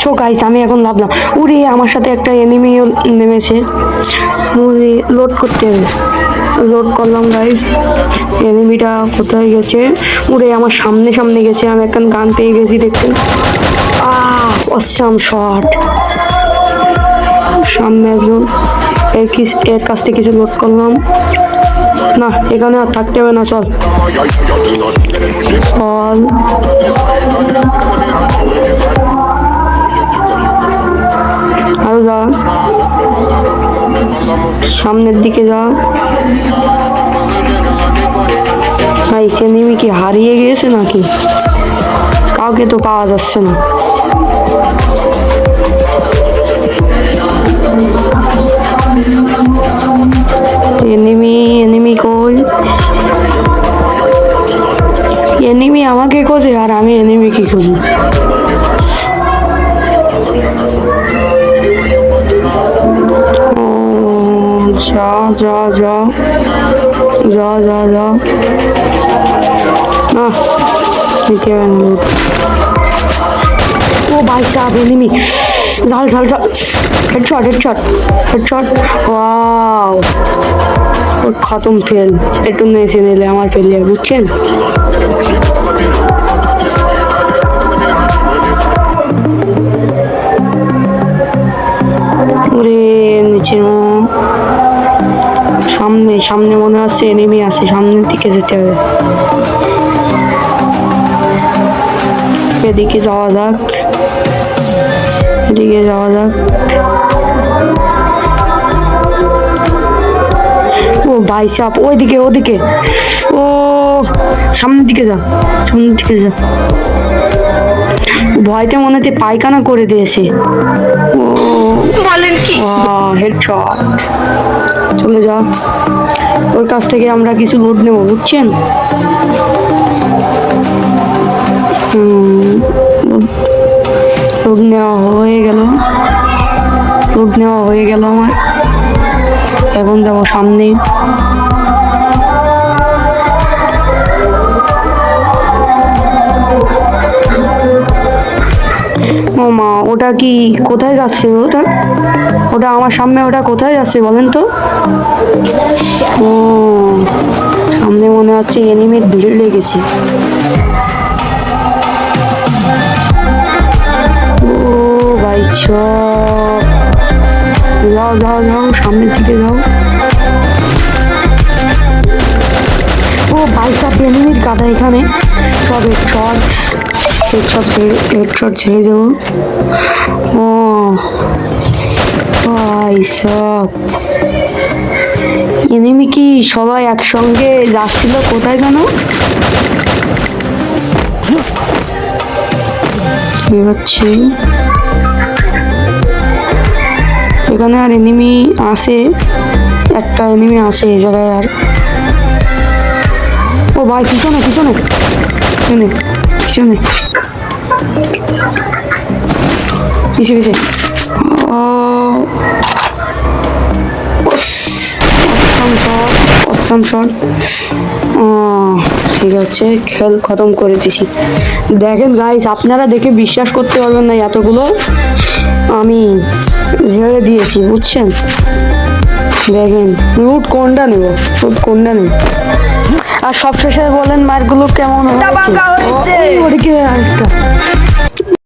So guys আমি এখন ভাবলাম উরে আমার সাথে একটা এনিমি নেমেছে, উরে লোড করতে হবে। লোড করলাম গাইস, এনিমিটা কোথায় গেছে? উরে আমার সামনে সামনে গেছে, আমি এখন গান পেয়ে গেছি দেখছেন। অসাম শট, সামনে একজন। এর কাছ থেকে কিছু লোড করলাম না, এখানে আর থাকতে হবে না, চল চল। আরো যা, সামনের দিকে যা। এনিমি কি হারিয়ে গিয়েছে নাকি? কাউকে তো পাওয়া যাচ্ছে না। এনিমি কই? এনিমি আমাকে খোঁজে আর আমি এনিমিকে খুঁজি। যা যা যা যা যা যা না, নিতে হবে না। ও ভাই সাহেব এনিমি, ঝাল ঝাল ঝাল, হেডশট হেডশট হেডশট। ওয়াও, খতম, ফেল। একটু নেচে নিলে আমার ফেলিয়া, বুঝছেন? ওরে নিচে সামনে সামনে মনে হচ্ছে এনিমি আছে, সামনের দিকে যেতে হবে। এদিকে যাওয়া যাক, এদিকে যাওয়া যাক। ও ভাই সাপ, ওইদিকে ওদিকে, ও সামনের দিকে যা, সামনের দিকে যা। ভয়তে মনে হচ্ছে পায়খানা করে দিয়েছে। ও বলেন কি, হেডশট। চলে যা, ওর কাছ থেকে আমরা কিছু লুট নেবো, বুঝছেন? লুট নেওয়া হয়ে গেল, লুট নেওয়া হয়ে গেল আমার। এখন যাবো সামনে। ও মা, ওটা কি কোথায় যাচ্ছে? ওটা ওটা আমার সামনে, ওটা কোথায় যাচ্ছে বলেন তো? ও সামনে মনে হচ্ছে এনিমির ভিড় লেগেছে। ও ভাই সব, যাও যাও যাও, সামনের দিকে যাও। ও ভাই সব এনিমির গাদা এখানে, সব হেডশট ছেড়ে দেবো। ও ভাই সব এনিমি কি সবাই একসঙ্গে যাচ্ছিল কোথায় জানো? হচ্ছে এখানে আর এনিমি আসে, একটা এনিমি আসে এই জায়গায়। আর ও ভাই পিছনে পিছনে পিছনে পিছনে পিছে পিছে। ও অসাম শট। ঠিক আছে, খেল খতম করে দিছি। দেখেন গাইস, আপনারা দেখে বিশ্বাস করতে পারবেন না, এতগুলো আমি ঝেড়ে দিয়েছি, বুঝছেন? দেখেন লুট কোনটা নেব, লুট কোনটা নেব। আর সবশেষে বলেন মারগুলো কেমন হয়েছে? ওদিকে আরেকটা